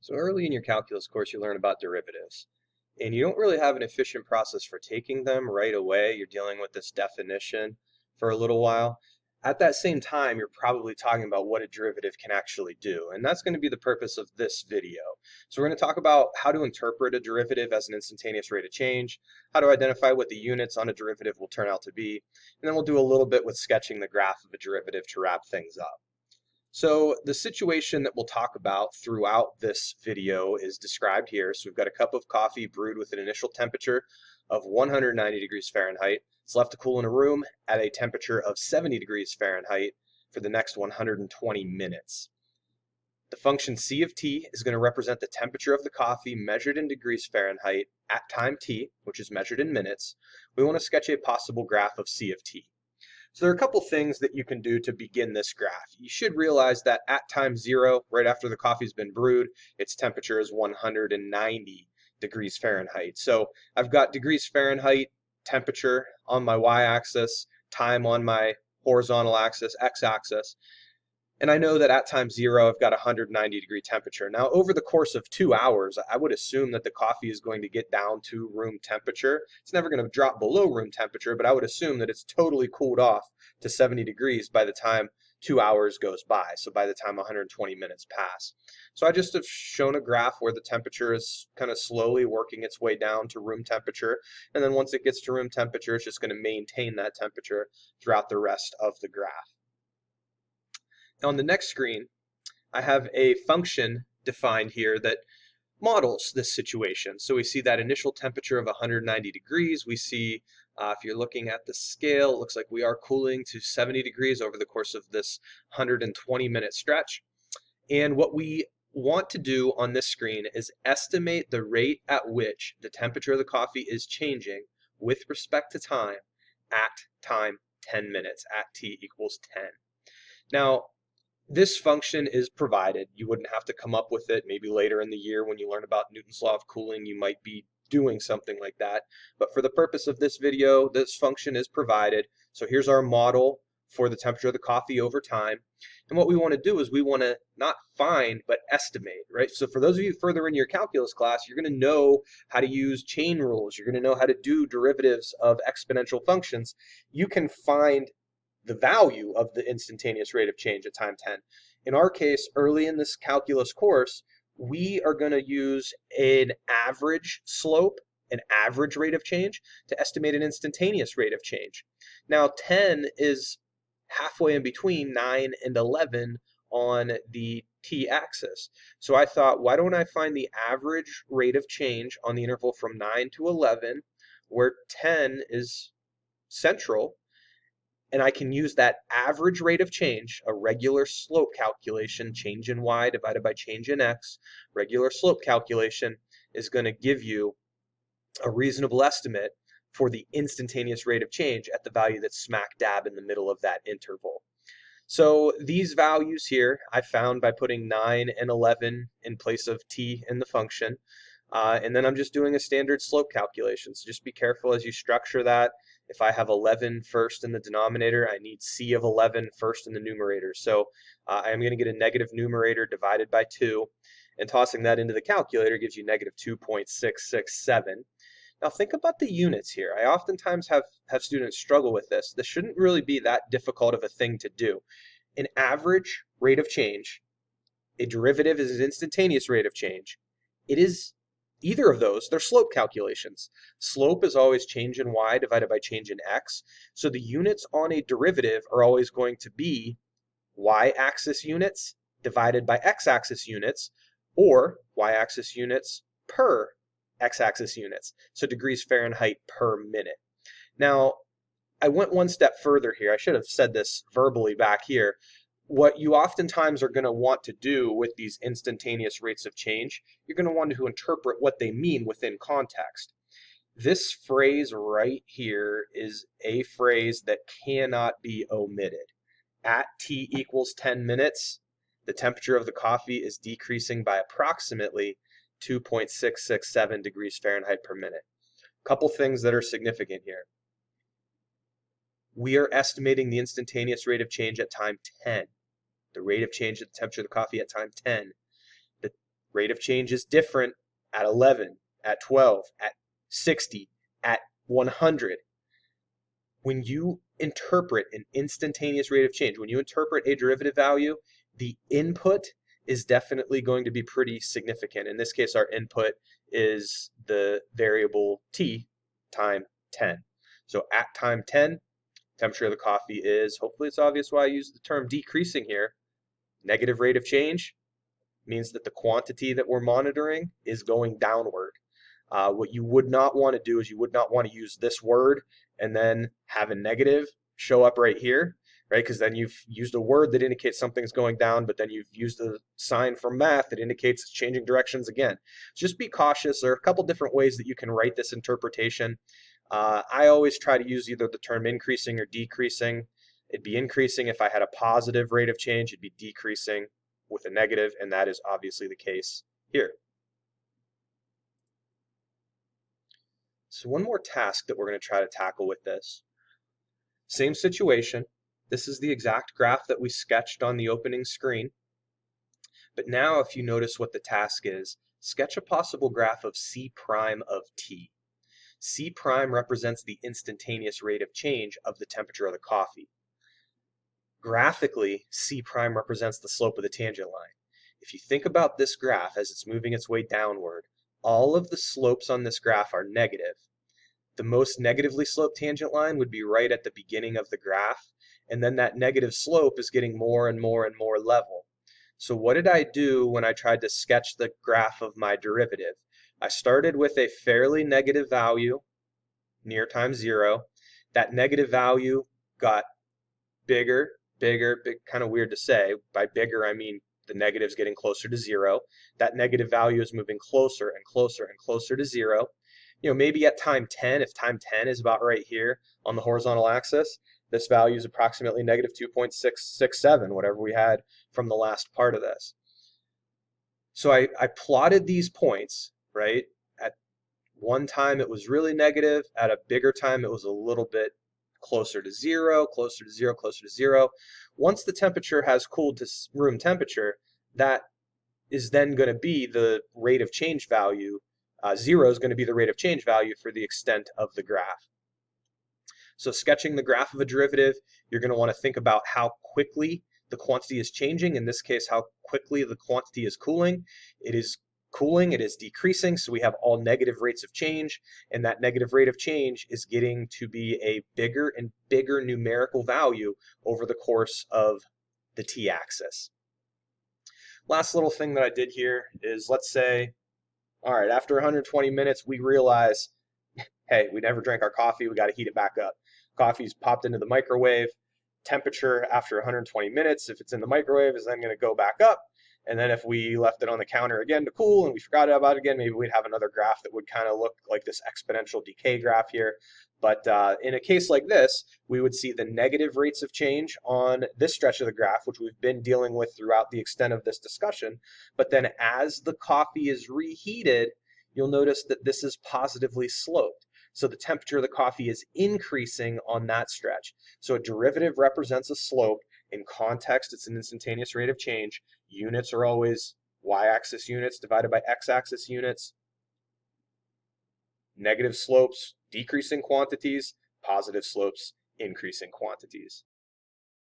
So early in your calculus course, you learn about derivatives. And you don't really have an efficient process for taking them right away. You're dealing with this definition for a little while. At that same time, you're probably talking about what a derivative can actually do. And that's going to be the purpose of this video. So we're going to talk about how to interpret a derivative as an instantaneous rate of change, how to identify what the units on a derivative will turn out to be, and then we'll do a little bit with sketching the graph of a derivative to wrap things up. So the situation that we'll talk about throughout this video is described here. So we've got a cup of coffee brewed with an initial temperature of 190 degrees Fahrenheit. It's left to cool in a room at a temperature of 70 degrees Fahrenheit for the next 120 minutes. The function c of t is going to represent the temperature of the coffee measured in degrees Fahrenheit at time t, which is measured in minutes. We want to sketch a possible graph of c of t. So there are a couple things that you can do to begin this graph. You should realize that at time 0, right after the coffee's been brewed, its temperature is 190 degrees Fahrenheit. So I've got degrees Fahrenheit temperature on my y-axis, time on my horizontal axis, x-axis. And I know that at time 0, I've got a 190-degree temperature. Now, over the course of 2 hours, I would assume that the coffee is going to get down to room temperature. It's never going to drop below room temperature, but I would assume that it's totally cooled off to 70 degrees by the time 2 hours goes by, so by the time 120 minutes pass. So I just have shown a graph where the temperature is kind of slowly working its way down to room temperature, and then once it gets to room temperature, it's just going to maintain that temperature throughout the rest of the graph. On the next screen, I have a function defined here that models this situation. So we see that initial temperature of 190 degrees. We see, if you're looking at the scale, it looks like we are cooling to 70 degrees over the course of this 120-minute stretch. And what we want to do on this screen is estimate the rate at which the temperature of the coffee is changing with respect to time at time 10 minutes, at t equals 10. Now, this function is provided. You wouldn't have to come up with it. Maybe later in the year when you learn about Newton's law of cooling, you might be doing something like that. But for the purpose of this video, this function is provided. So here's our model for the temperature of the coffee over time. And what we want to do is we want to not find, but estimate, right? So for those of you further in your calculus class, you're going to know how to use chain rules. You're going to know how to do derivatives of exponential functions. You can find the value of the instantaneous rate of change at time 10. In our case, early in this calculus course, we are going to use an average slope, an average rate of change, to estimate an instantaneous rate of change. Now, 10 is halfway in between 9 and 11 on the t-axis. So I thought, why don't I find the average rate of change on the interval from 9 to 11, where 10 is central, and I can use that average rate of change, a regular slope calculation, change in y divided by change in x, regular slope calculation is going to give you a reasonable estimate for the instantaneous rate of change at the value that's smack dab in the middle of that interval. So these values here I found by putting 9 and 11 in place of t in the function. And then I'm just doing a standard slope calculation. So just be careful as you structure that. If I have 11 first in the denominator, I need c of 11 first in the numerator. So I am going to get a negative numerator divided by 2. And tossing that into the calculator gives you negative 2.667. Now think about the units here. I oftentimes have students struggle with this. This shouldn't really be that difficult of a thing to do. An average rate of change, a derivative is an instantaneous rate of change. It is either of those, they're slope calculations. Slope is always change in y divided by change in x. So the units on a derivative are always going to be y-axis units divided by x-axis units, or y-axis units per x-axis units. So degrees Fahrenheit per minute. Now, I went one step further here. I should have said this verbally back here. What you oftentimes are going to want to do with these instantaneous rates of change, you're going to want to interpret what they mean within context. This phrase right here is a phrase that cannot be omitted. At t equals 10 minutes, the temperature of the coffee is decreasing by approximately 2.667 degrees Fahrenheit per minute. A couple things that are significant here. We are estimating the instantaneous rate of change at time 10. The rate of change of the temperature of the coffee at time 10. The Rate of change is different at 11, at 12, at 60, at 100. When you interpret an instantaneous rate of change, when you interpret a derivative value, the input is definitely going to be pretty significant. In this case, our input is the variable t time 10. So at time 10, temperature of the coffee is, hopefully it's obvious why I use the term decreasing here. Negative rate of change means that the quantity that we're monitoring is going downward. What you would not want to do is you would not want to use this word and then have a negative show up right here, right? Because then you've used a word that indicates something's going down, but then you've used a sign from math that indicates it's changing directions again. Just be cautious. There are a couple different ways that you can write this interpretation. I always try to use either the term increasing or decreasing. It'd be increasing if I had a positive rate of change. It'd be decreasing with a negative, and that is obviously the case here. So one more task that we're going to try to tackle with this. Same situation. This is the exact graph that we sketched on the opening screen. But now if you notice what the task is, sketch a possible graph of C prime of t. C prime represents the instantaneous rate of change of the temperature of the coffee. Graphically, C prime represents the slope of the tangent line. If you think about this graph as it's moving its way downward, all of the slopes on this graph are negative. The most negatively sloped tangent line would be right at the beginning of the graph, and then that negative slope is getting more and more and more level. So what did I do when I tried to sketch the graph of my derivative? I started with a fairly negative value, near time 0. That negative value got bigger, kind of weird to say. By bigger, I mean the negative's getting closer to 0. That negative value is moving closer and closer and closer to 0. Maybe at time 10, if time 10 is about right here on the horizontal axis, this value is approximately negative 2.667, whatever we had from the last part of this. So I plotted these points, right? At one time it was really negative. At a bigger time it was a little bit closer to 0, closer to 0, closer to 0. Once the temperature has cooled to room temperature, that is then going to be the rate of change value. 0 is going to be the rate of change value for the extent of the graph. So sketching the graph of a derivative, you're going to want to think about how quickly the quantity is changing. In this case, how quickly the quantity is cooling. It is cooling, it is decreasing, so we have all negative rates of change, and that negative rate of change is getting to be a bigger and bigger numerical value over the course of the t-axis. Last little thing that I did here is, let's say, all right, after 120 minutes, we realize, hey, we never drank our coffee, we got to heat it back up. Coffee's popped into the microwave. Temperature after 120 minutes, if it's in the microwave, is then going to go back up. And then if we left it on the counter again to cool and we forgot about it again, maybe we'd have another graph that would kind of look like this exponential decay graph here. But in a case like this, we would see the negative rates of change on this stretch of the graph, which we've been dealing with throughout the extent of this discussion. But then as the coffee is reheated, you'll notice that this is positively sloped. So the temperature of the coffee is increasing on that stretch. So a derivative represents a slope. In context, it's an instantaneous rate of change. Units are always y-axis units divided by x-axis units. Negative slopes, decreasing quantities. Positive slopes, increasing quantities.